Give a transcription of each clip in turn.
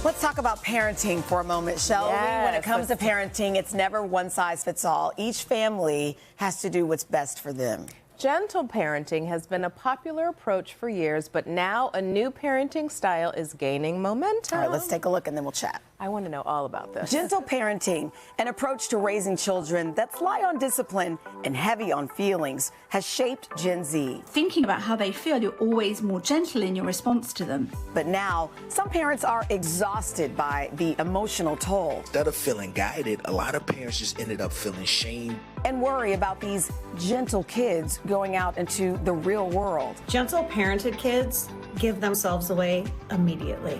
Let's talk about parenting for a moment, shall we? When it comes to parenting, it's never one size fits all. Each family has to do what's best for them. Gentle parenting has been a popular approach for years, but now a new parenting style is gaining momentum. All right, let's take a look and then we'll chat. I want to know all about this. Gentle parenting, an approach to raising children that's light on discipline and heavy on feelings, has shaped Gen Z. Thinking about how they feel, you're always more gentle in your response to them. But now, some parents are exhausted by the emotional toll. Instead of feeling guided, a lot of parents just ended up feeling shame and worry about these gentle kids going out into the real world. Gentle parented kids give themselves away immediately.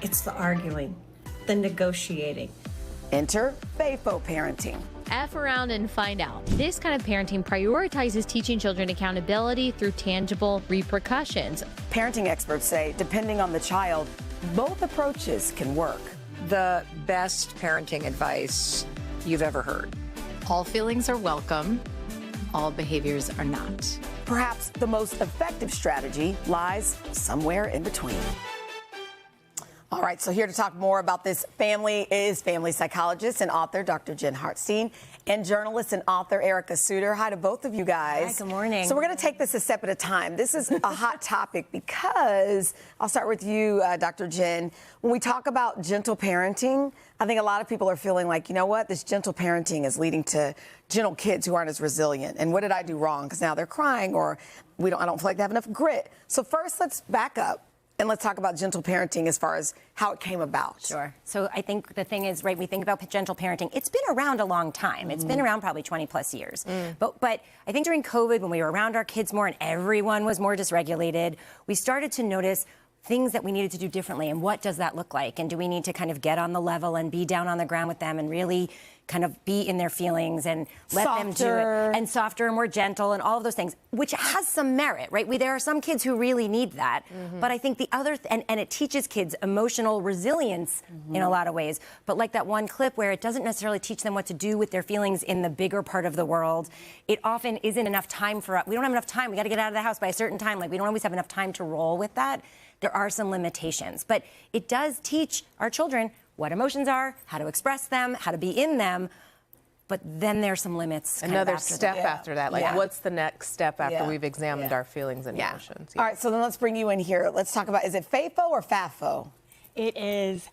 It's the arguing, the negotiating. Enter FAFO parenting. F around and find out. This kind of parenting prioritizes teaching children accountability through tangible repercussions. Parenting experts say, depending on the child, both approaches can work. The best parenting advice you've ever heard. All feelings are welcome. All behaviors are not. Perhaps the most effective strategy lies somewhere in between. All right, so here to talk more about this family is family psychologist and author Dr. Jen Hartstein and journalist and author Ericka Sóuter. Hi to both of you guys. Hi, good morning. So we're going to take this a step at a time. This is a hot topic because, I'll start with you, Dr. Jen. When we talk about gentle parenting, I think a lot of people are feeling like, you know what, this gentle parenting is leading to gentle kids who aren't as resilient. And what did I do wrong? Because now they're crying, or I don't feel like they have enough grit. So first, let's back up. And let's talk about gentle parenting as far as how it came about. Sure. So I think the thing is, right, we think about gentle parenting. It's been around a long time. It's been around probably 20 plus years. But I think during COVID, when we were around our kids more and everyone was more dysregulated, we started to notice things that we needed to do differently. And what does that look like? And do we need to kind of get on the level and be down on the ground with them and really kind of be in their feelings and let them do it? And softer and more gentle and all of those things, which has some merit, right? There are some kids who really need that. But I think the other, and it teaches kids emotional resilience in a lot of ways. But like that one clip where it doesn't necessarily teach them what to do with their feelings in the bigger part of the world, it often isn't enough time for us. We don't have enough time. We got to get out of the house by a certain time. Like, we don't always have enough time to roll with that. There are some limitations, but it does teach our children what emotions are, how to express them, how to be in them. But then there's some limits. Another step after that. Like, what's the next step after we've examined our feelings and emotions? All right, so then let's bring you in here. Let's talk about, is it FAFO or FAFO? It is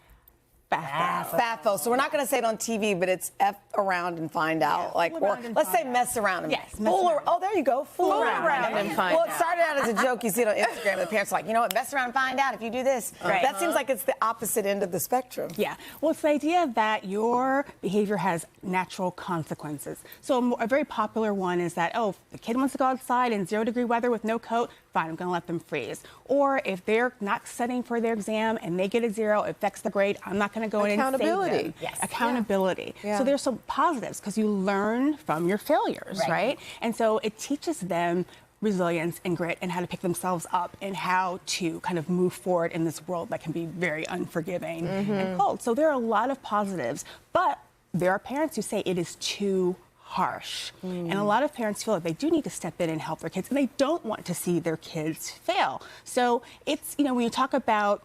FAFO. FAFO. So we're not going to say it on TV, but it's F around and find out. Or let's say mess around and fool around. Oh, there you go. Fool around and find out. Well, it started out as a joke. You see it on Instagram. The parents are like, you know what, mess around and find out if you do this. That seems like it's the opposite end of the spectrum. Yeah. Well, it's the idea that your behavior has natural consequences. So a very popular one is that, oh, if the kid wants to go outside in 0-degree weather with no coat, fine, I'm going to let them freeze. Or if they're not studying for their exam and they get a 0, it affects the grade, I'm not going to go in and save them. Accountability. So there's some positives because you learn from your failures, right? And so it teaches them resilience and grit and how to pick themselves up and how to kind of move forward in this world that can be very unforgiving and cold. So there are a lot of positives, but there are parents who say it is too harsh. And a lot of parents feel that they do need to step in and help their kids, and they don't want to see their kids fail. So it's, when you talk about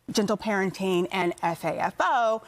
gentle parenting and FAFO,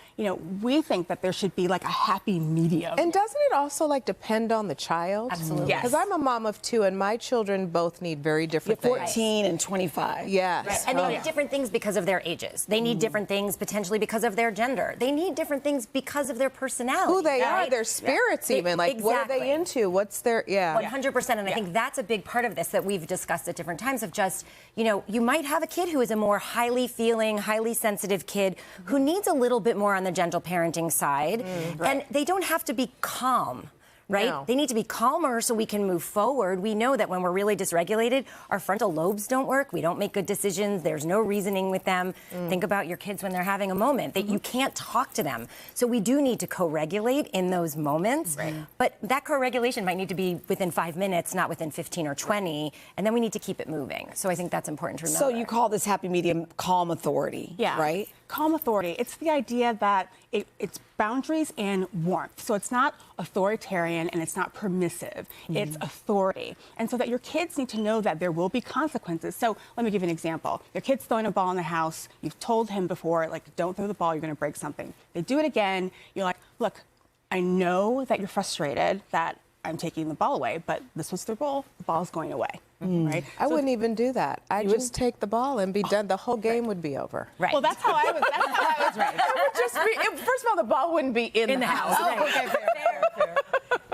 we think that there should be like a happy medium. And doesn't it also depend on the child? Absolutely. Yes. Because I'm a mom of 2 and my children both need very different things. 14 and 25. Yes. And they need different things because of their ages. They need different things potentially because of their gender. They need different things because of their personality. Who they are, their spirits even. What are they into? What's their, 100%. And I think that's a big part of this that we've discussed at different times of just, you might have a kid who is a more highly feeling, highly sensitive kid who needs a little bit more on the gentle parenting side. And they don't have to be calm. Right? No. They need to be calmer so we can move forward. We know that when we're really dysregulated, our frontal lobes don't work. We don't make good decisions. There's no reasoning with them. Think about your kids when they're having a moment that you can't talk to them. So we do need to co-regulate in those moments. But that co-regulation might need to be within 5 minutes, not within 15 or 20. And then we need to keep it moving. So I think that's important to remember. So you call this happy medium calm authority, right? calm authority. It's the idea that it's boundaries and warmth. So it's not authoritarian and it's not permissive. It's authority. And so that your kids need to know that there will be consequences. So let me give you an example. Your kid's throwing a ball in the house. You've told him before, like, don't throw the ball, you're going to break something. They do it again. You're like, look, I know that you're frustrated that I'm taking the ball away, but this was the rule. The ball's going away, right? I wouldn't even do that. I just take the ball and be done. The whole game would be over. Right. Well, that's how I was. That's how I was raised. It would just be, first of all, the ball wouldn't be in the house. Oh, okay,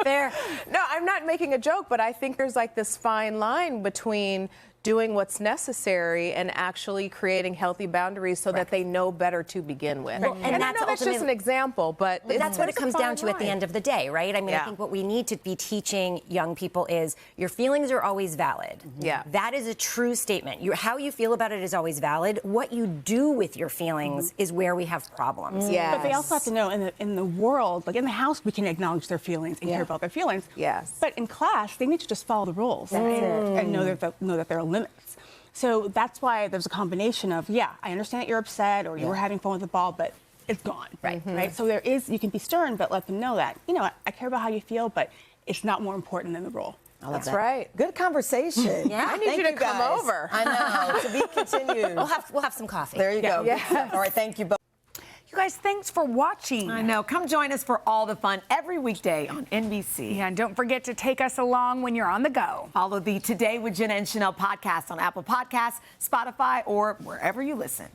fair. No, I'm not making a joke, but I think there's like this fine line between doing what's necessary and actually creating healthy boundaries so that they know better to begin with. Well, and I know that's just an example, but that's what it comes down to at the end of the day, right? I mean, Yeah. I think what we need to be teaching young people is your feelings are always valid. Yeah. That is a true statement. How you feel about it is always valid. What you do with your feelings is where we have problems. Yes. But they also have to know in the world, like in the house, we can acknowledge their feelings and care about their feelings. Yes. But in class, they need to just follow the rules and know that there are limits. So that's why there's a combination of, I understand that you're upset or you were having fun with the ball, but it's gone. Right. So you can be stern, but let them know that, I care about how you feel, but it's not more important than the rule. That's right. Good conversation. Yeah. I need you to come over. I know. To be continued. We'll have some coffee. There you go. Yeah. All right, thank you both. You guys, thanks for watching. I know. Come join us for all the fun every weekday on NBC. Yeah, and don't forget to take us along when you're on the go. Follow the Today with Jenna and Sheinelle podcast on Apple Podcasts, Spotify, or wherever you listen.